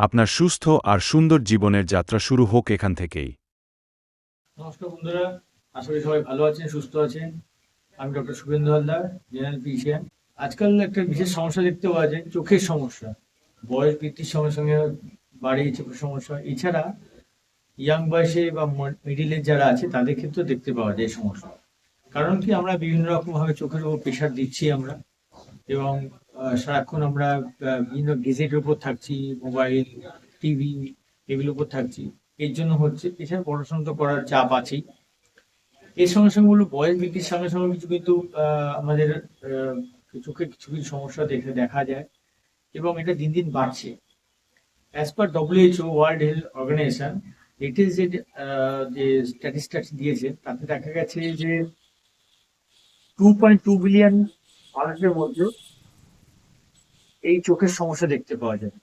আপনার সুস্থ আর সুন্দর জীবনের যাত্রা শুরু হোক এখান থেকেই। নমস্কার বন্ধুরা, আশা করি সবাই ভালো আছেন, সুস্থ আছেন। আমি doctor Suvendu Haldar, general physician. আজকাল একটা বিশেষ সমস্যা দেখতে পাওয়া যায়, চোখের সমস্যা। বয়স বৃদ্ধির সঙ্গে সঙ্গে বাড়ে এই চোখের সমস্যা। এছাড়া ইয়াং বয়সে বা মিডিলের যারা আছে তাদের ক্ষেত্রেও দেখতে পাওয়া যায় এই সমস্যা। কারণ কি, আমরা বিভিন্ন রকম ভাবে চোখের উপর প্রেশার দিচ্ছি আমরা, এবং সারাক্ষণ আমরা বিভিন্ন গেজেটের উপর থাকছি, মোবাইল, টিভি, এগুলোর উপর থাকছি। এর জন্য হচ্ছে। এছাড়া পড়াশোনা তো করার চাপ আছেই। এর সঙ্গে সঙ্গে বলবো, বয়স বৃদ্ধির সঙ্গে সঙ্গে কিছু কিন্তু আমাদের চোখে কিছু কিছু সমস্যা দেখা যায়, এবং এটা দিন দিন বাড়ছে। As per WHO, world health organization, latest যে স্ট্যাটিস্টিক্স দিয়েছে, তাতে দেখা গেছে যে 2.2 বিলিয়ন মানুষের মধ্যে এই চোখের সমস্যা দেখতে পাওয়া যায়।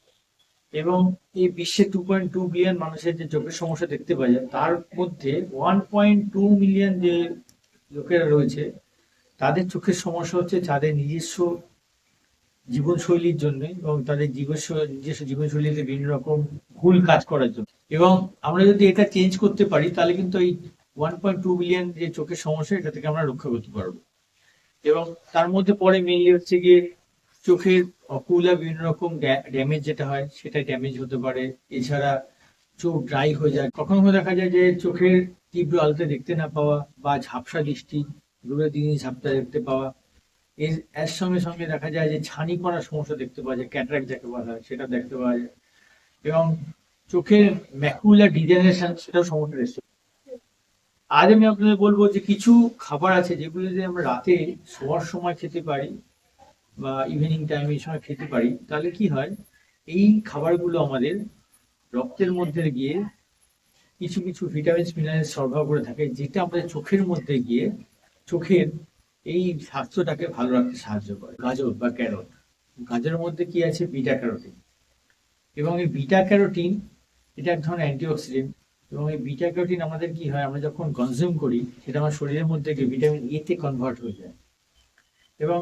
এবং এই বিশ্বে 2.2 বিলিয়ন মানুষের যে চোখের সমস্যা দেখতে পাওয়া যায়, তার মধ্যে 1.2 মিলিয়ন যে লোকেরা রয়েছে, তাদের চোখের সমস্যা হচ্ছে তাদের নিজস্ব জীবনশৈলীর জন্য, এবং তাদের নিজস্ব জীবনশৈলীতে বিভিন্ন রকম ভুল কাজ করার জন্য। এবং আমরা যদি এটা চেঞ্জ করতে পারি, তাহলে কিন্তু এই 1.2 বিলিয়ন যে চোখের সমস্যা, এটা থেকে আমরা রক্ষা করতে পারবো। এবং তার মধ্যে পরে মেইনলি হচ্ছে গিয়ে চোখের অকুলা বিভিন্ন রকম ড্যামেজ যেটা হয়, সেটা ড্যামেজ হতে পারে। এছাড়া চোখ ড্রাই হয়ে যায়, কখনো কখনো দেখা যায় যে চোখের তীব্র আলোতে দেখতে না পাওয়া, বা ঝাপসা দৃষ্টি, দূরের দিকে ঝাপসা দেখতে পাওয়া। এর সঙ্গে সঙ্গে দেখা যায় যে ছানি পড়ার সমস্যা দেখতে পাওয়া যায়, ক্যাটারাক্ট যাকে বলা হয়, সেটা দেখতে পাওয়া যায়। এবং চোখের ম্যাকুলার ডিজেনারেশন, সেটাও সমস্যা এসেছে। আজ আমি আপনাদের বলবো যে কিছু খাবার আছে যেগুলো যদি আমরা রাতে শোয়ার সময় খেতে পারি, বা ইভিনিং টাইমে এই সময় খেতে পারি, তাহলে কি হয়, এই খাবারগুলো আমাদের রক্তের মধ্যে গিয়ে কিছু কিছু ভিটামিন মিনারেল সরবরাহ করে থাকে, যেটা আমাদের চোখের মধ্যে গিয়ে চোখের এই স্বাস্থ্যটাকে ভালো রাখতে সাহায্য করে। গাজর বা ক্যারট, গাজরের মধ্যে কি আছে, বিটা ক্যারোটিন। এবং এই বিটা ক্যারোটিন, এটা এক ধরনের অ্যান্টিঅক্সিডেন্ট। এবং এই বিটা ক্যারোটিন আমাদের কি হয়, আমরা যখন কনজিউম করি, সেটা আমার শরীরের মধ্যে গিয়ে ভিটামিন এ তে কনভার্ট হয়ে যায়। এবং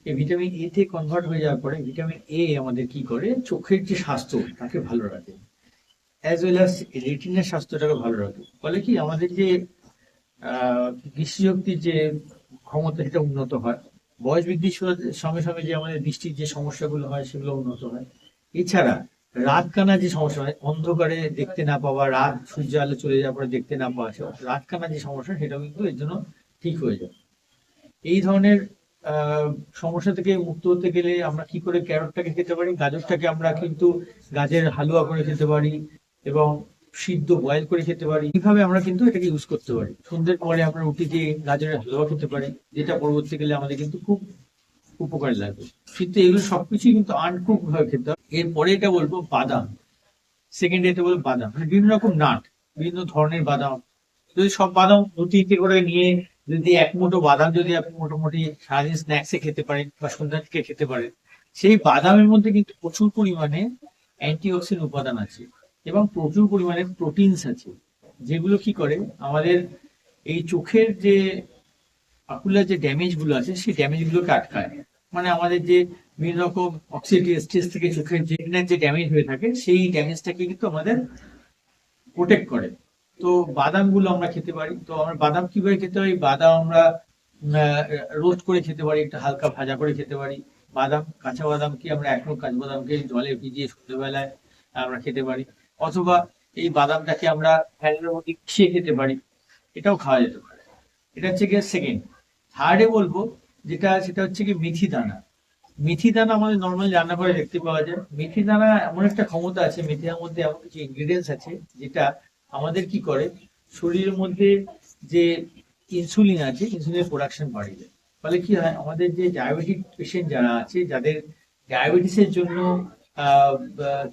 এই ভিটামিন এ তে কনভার্ট হয়ে যাওয়ার পরে ভিটামিন এ আমাদের কি করে, চোখের যে স্বাস্থ্য তাকে ভালো রাখে, অ্যাজ ওয়েল অ্যাজ রেটিনার স্বাস্থ্যটাকে ভালো রাখে। ফলে কি, আমাদের যে দৃষ্টিশক্তির যে ক্ষমতা, সেটা উন্নত হয়। বয়স বৃদ্ধির সঙ্গে সঙ্গে যে আমাদের দৃষ্টির যে সমস্যাগুলো হয়, সেগুলো উন্নত হয়। এছাড়া রাত কানা যে সমস্যা হয়, অন্ধকারে দেখতে না পাওয়া, রাত সূর্য আলো চলে যাওয়ার পরে দেখতে না পাওয়া, রাত কানা যে সমস্যা, সেটাও কিন্তু এর জন্য ঠিক হয়ে যায়। এই ধরনের সমস্যা থেকে মুক্ত হতে গেলে আমরা কি করে ক্যারটটাকে খেতে পারি, গাজরটাকে আমরা কিন্তু গাজরের হালুয়া করে খেতে পারি, এবং সিদ্ধ বয়েল করে খেতে পারি। এইভাবে আমরা কিন্তু এটাকে ইউজ করতে পারি। সন্ধ্যের পরে আমরা রুটি দিয়ে গাজরের হালুয়া খেতে পারি, যেটা পরবর্তী গেলে আমাদের কিন্তু খুব উপকারী লাগবে। কিন্তু এগুলো সবকিছুই কিন্তু আনকুক ভাবে খেতে হবে। এরপরে এটা বলবো বাদাম। সেকেন্ড এটা বলবো বাদাম, মানে বিভিন্ন রকম নাট, বিভিন্ন ধরনের বাদাম। যদি সব বাদাম দু তিনটে করে নিয়ে, যদি এক মুঠো বাদাম যদি আপনি মোটামুটি সারাদিন স্ন্যাক্সে খেতে পারেন বা সন্ধ্যার দিকে খেতে পারেন, সেই বাদামের মধ্যে কিন্তু প্রচুর পরিমাণে অ্যান্টিঅক্সিডেন্ট উপাদান আছে, এবং প্রচুর পরিমাণে প্রোটিনস আছে, যেগুলো কি করে আমাদের এই চোখের যে অকুলার যে ড্যামেজ গুলো আছে, সেই ড্যামেজ গুলোকে আটকায়। মানে আমাদের যে বিভিন্ন রকম অক্সিডেটিভ স্ট্রেস থেকে চোখের যে ড্যামেজ হয়ে থাকে, সেই ড্যামেজটাকে কিন্তু আমাদের প্রোটেক্ট করে। তো বাদাম গুলো আমরা খেতে পারি। তো আমরা বাদাম কিভাবে খেতে পারি, বাদাম আমরা রোস্ট করে খেতে পারি, একটু হালকা ভাজা করে খেতে পারি। বাদাম, কাঁচা বাদাম কি আমরা এখনো কাঁচা বাদামকে জলে ভিজিয়ে সন্ধ্যেবেলায় আমরা খেতে পারি। অথবা এই বাদামটাকে আমরা ফ্যানের মধ্যে মিশিয়ে খেতে পারি, এটাও খাওয়া যেতে পারে। এটা হচ্ছে গিয়ে সেকেন্ড। থার্ডে বলবো যেটা, সেটা হচ্ছে কি মেথি দানা। মেথি দানা আমাদের নর্মাল রান্নাঘরে দেখতে পাওয়া যায়। মেথি দানা এমন একটা ক্ষমতা আছে, মেথির মধ্যে এমন কিছু ইনগ্রিডিয়েন্টস আছে, যেটা আমাদের কি করে, শরীরের মধ্যে যে ইনসুলিন আছে, ইনসুলিনের প্রোডাকশন বাড়িয়ে দেয়। ফলে কি হয়, আমাদের যে ডায়াবেটিক পেশেন্ট যারা আছে, যাদের ডায়াবেটিসের জন্য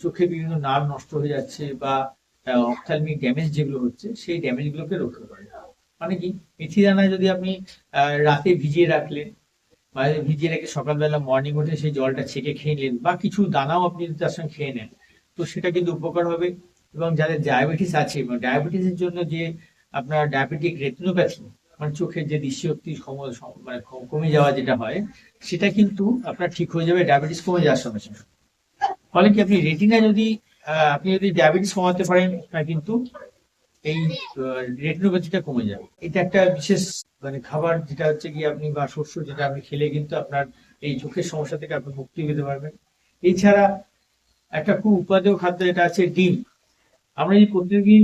চোখে বিভিন্ন নার্ভ নষ্ট হয়ে যাচ্ছে, বা অপথ্যালমিক ড্যামেজ যেগুলো হচ্ছে, সেই ড্যামেজ গুলোকে রক্ষা করে। মানে কি, মেথি দানায় যদি আপনি রাতে ভিজিয়ে রাখলেন, বা ভিজিয়ে রেখে সকালবেলা মর্নিং উঠে সেই জলটা ছেঁকে খেয়ে নিলেন, বা কিছু দানাও আপনি যদি তার সঙ্গে খেয়ে নেন, তো সেটা কিন্তু উপকার হবে। এবং যাদের ডায়াবেটিস আছে, এবং ডায়াবেটিসের জন্য যে আপনার ডায়াবেটিক রেটিনোপ্যাথি, মানে চোখের যে দৃষ্টিশক্তি মানে কমে যাওয়া যেটা হয়, সেটা কিন্তু আপনার ঠিক হয়ে যাবে ডায়াবেটিস কমে যাওয়ার সঙ্গে সঙ্গে। ফলে কি, আপনি রেটিনা যদি আপনি যদি ডায়াবেটিস কমাতে পারেন কিন্তু এই রেটিনোপ্যাথিটা কমে যাবে। এটা একটা বিশেষ মানে খাবার যেটা হচ্ছে কি আপনি বা শস্য যেটা আপনি খেলে কিন্তু আপনার এই চোখের সমস্যা থেকে আপনি মুক্তি পেতে পারবেন। এছাড়া একটা খুব উপাদেয় খাদ্য এটা আছে ডিম। আমরা যদি প্রতিদিন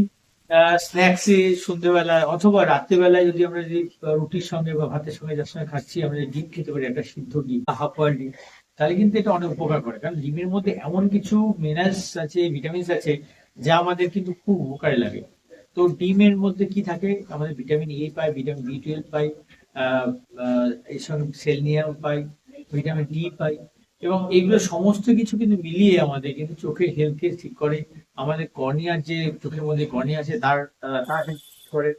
স্ন্যাক্সে সন্ধ্যেবেলায় অথবা রাত্রেবেলায় যদি আমরা যদি রুটির সঙ্গে বা ভাতের সঙ্গে যার সঙ্গে খাচ্ছি আমরা যদি ডিম খেতে পারি, একটা সিদ্ধ ডিম বা হাফ বয়েল ডিম, তাহলে কিন্তু এটা অনেক উপকার করে। কারণ ডিমের মধ্যে এমন কিছু মিনারেলস আছে, ভিটামিনস আছে যা আমাদের কিন্তু খুব উপকারে লাগে। তো ডিমের মধ্যে কি থাকে, আমাদের ভিটামিন এ পাই, ভিটামিন বি 12 পাই, এর সঙ্গে সেলনিয়াম পাই, ভিটামিন ডি পাই, এবং এগুলো সমস্ত কিছু কিন্তু মিলিয়ে আমাদের কিন্তু চোখের হেলথকে ঠিক করে। আমাদের কর্নিয়ার যে চোখের মধ্যে কর্নিয়া আছে তার health ঠিক করে,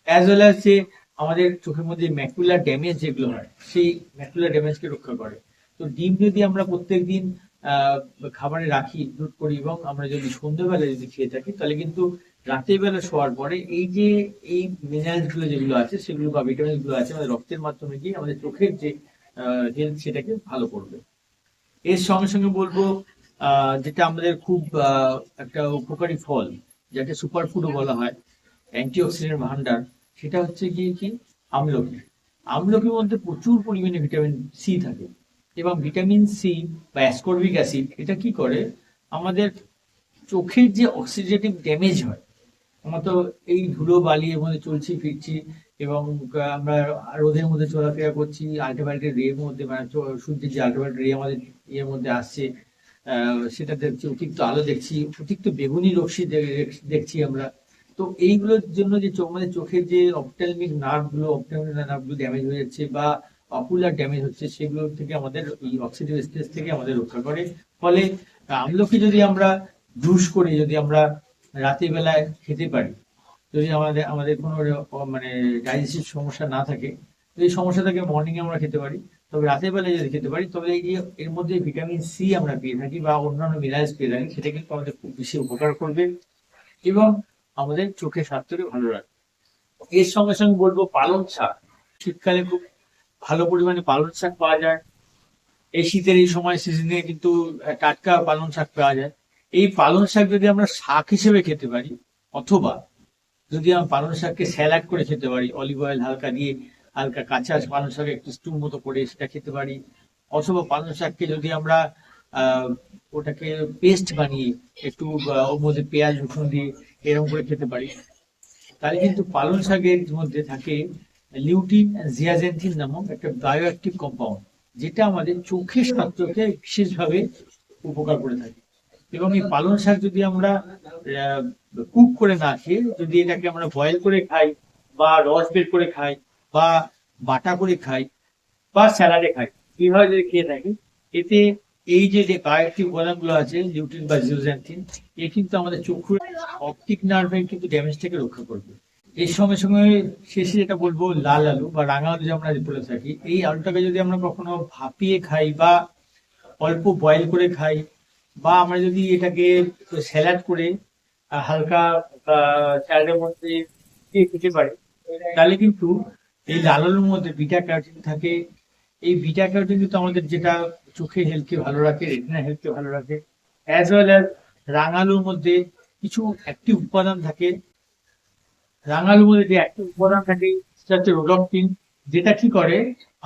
অ্যাজ ওয়েল অ্যাজ যে আমাদের চোখের মধ্যে ম্যাকুলার ড্যামেজ যেগুলো হয় সেই ম্যাকুলার ড্যামেজকে রক্ষা করে। তো ডিম যদি আমরা প্রত্যেকদিন আহ খাবারে রাখি, ইনক্লুড করি, এবং আমরা যদি সন্ধ্যেবেলা যদি খেয়ে থাকি, তাহলে কিন্তু রাতের বেলা শোয়ার পরে এই যে এই মিনারেলস গুলো যেগুলো আছে সেগুলো বা ভিটামিন গুলো আছে আমাদের রক্তের মাধ্যমে গিয়ে আমাদের চোখের যে হেলথ সেটাকে ভালো করবে। এর সঙ্গে সঙ্গে বলবো যেটা আমাদের খুব একটা উপকারী ফল, যাকে সুপার ফুডও বলা হয়, অ্যান্টিঅক্সিডেন্ট ভান্ডার, সেটা হচ্ছে গিয়ে কি আমলকি। আমলকির মধ্যে প্রচুর পরিমাণে ভিটামিন সি থাকে, এবং ভিটামিন সি বা অ্যাসকর্বিক অ্যাসিড এটা কি করে, আমাদের চোখের যে অক্সিডেটিভ ড্যামেজ হয়, আমরা তো এই ধুলো বালি এর মধ্যে চলছি ফিরছি, এবং আমরা রোদের মধ্যে চলাফেরা করছি, আল্ট্রাভায়োলেট রে এর মধ্যে, মানে সূর্যের যে আল্ট্রাভায়োলেট রে আমাদের ইয়ের মধ্যে আসছে, সেটা দেখছি, অতিরিক্ত আলো দেখছি, অতিরিক্ত বেগুনি রশ্মি দেখছি আমরা। তো এইগুলোর জন্য যে চোখ, মানে চোখের যে অপটালমিক নার্ভগুলো ড্যামেজ হয়ে যাচ্ছে বা অকুলার ড্যামেজ হচ্ছে, সেগুলো থেকে আমাদের এই অক্সিডেটিভ স্ট্রেস থেকে আমাদের রক্ষা করে। ফলে আমলকি যদি আমরা জুস করে যদি আমরা রাতের বেলায় খেতে পারি, যদি আমাদের আমাদের কোনো মানে ডাইজেস্টিভ সমস্যা না থাকে, তো এই সমস্যাটাকে মর্নিং এ আমরা খেতে পারি। তবে রাতের বেলায় যদি খেতে পারি, তবে এই যে এর মধ্যে ভিটামিন সি আমরা পেয়ে থাকি বা অন্যান্য মিনারেলস পেয়ে থাকি, সেটা কিন্তু আমাদের খুব বেশি উপকার করবে এবং আমাদের চোখের স্বাস্থ্যকে ভালো রাখবে। এর সঙ্গে সঙ্গে বলবো পালং শাক। শীতকালে খুব ভালো পরিমাণে পালং শাক পাওয়া যায়। এই শীতের এই সময় সিজনে কিন্তু টাটকা পালং শাক পাওয়া যায়। এই পালং শাক যদি আমরা শাক হিসেবে খেতে পারি, অথবা যদি আমরা পালং শাককে স্যালাড করে খেতে পারি, অলিভ অয়েল হালকা দিয়ে, হালকা কাঁচা পালং শাক একটু স্টুর মতো করে সেটা খেতে পারি, অথবা পালং শাককে যদি আমরা আহ ওটাকে পেস্ট বানিয়ে একটু ওর মধ্যে পেঁয়াজ রসুন দিয়ে এরকম করে খেতে পারি, তাহলে কিন্তু পালং শাকের মধ্যে থাকে লিউটিন জিয়াজেন্থিন নামক একটা বায়ো অ্যাক্টিভ কম্পাউন্ড, যেটা আমাদের চোখের স্বাস্থ্যকে বিশেষভাবে উপকার করে থাকে। এবং এই পালং শাক যদি আমরা কুক করে না খেয়ে যদি এটাকে আমরা বয়েল করে খাই, বা রস বের করে খাই, বা বাটা করে খাই, বা স্যালাডে খাই, এইভাবে যদি খেয়ে থাকি, এতে এই যে যে বায়োঅ্যাক্টিভ উপাদানগুলো আছে লিউটিন বা জিওজেন্থিন, এ কিন্তু আমাদের চক্ষুর অপটিক নার্ভের কিন্তু ড্যামেজ থেকে রক্ষা করবে। এর সঙ্গে সঙ্গে শেষে যেটা বলবো, লাল আলু বা রাঙা আলু যে আমরা বলে থাকি, এই আলুটাকে যদি আমরা কখনো ভাপিয়ে খাই বা অল্প বয়েল করে খাই, বা আমরা যদি এটাকে স্যালাড করে হালকা স্যালাডের মধ্যে দিয়ে খেতে পারি, তাহলে কিন্তু এই লাল আলুর মধ্যে বিটা ক্যারোটিন থাকে। এই বিটা ক্যারোটিন কিন্তু আমাদের যেটা চোখের হেলথকে ভালো রাখে, রেটিনা হেলথকে ভালো রাখে, অ্যাজ ওয়েল অ্যাজ রাঙালুর মধ্যে কিছু অ্যাক্টিভ উপাদান থাকে। রাঙালুর মধ্যে যে অ্যাক্টিভ উপাদান থাকে সেটা হচ্ছে রোডাপ্টিন, যেটা কি করে,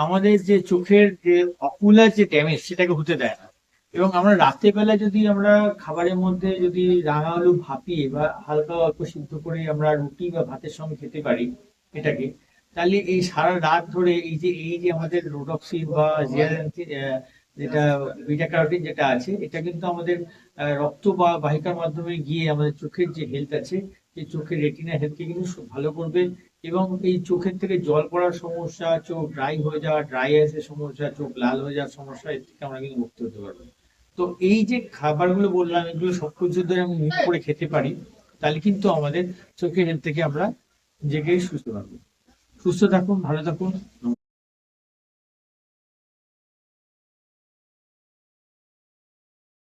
আমাদের যে চোখের যে অকুলার যে ড্যামেজ সেটাকে হতে দেয় না। এবং আমরা রাতের বেলা যদি আমরা খাবারের মধ্যে যদি রাঙা আলু ভাপিয়ে বা হালকা অল্প সিদ্ধ করে আমরা রুটি বা ভাতের সঙ্গে খেতে পারি এটাকে, তাহলে এই সারা রাত ধরে এই যে আমাদের রোডক্সিন বা জিয়ারেন্থিন, যেটা বিটা ক্যারোটিন যেটা আছে, এটা কিন্তু আমাদের রক্ত বা বাহিকার মাধ্যমে গিয়ে আমাদের চোখের যে হেলথ আছে, এই চোখের রেটিনা হেলথকে কিন্তু ভালো করবে। এবং এই চোখের থেকে জল পড়ার সমস্যা, চোখ ড্রাই হয়ে যাওয়া, ড্রাই আইসের সমস্যা, চোখ লাল হয়ে যাওয়ার সমস্যা, এর থেকে আমরা কিন্তু মুক্ত হতে পারবো। তো এই যে খাবারগুলো বললাম, এগুলো সব কিছু ধরে আমি মিট করে খেতে পারি, তাহলে কিন্তু আমাদের চোখের হেলথ থেকে আমরা নিজেকে সুস্থ থাকবো। সুস্থ থাকুন, ভালো থাকুন।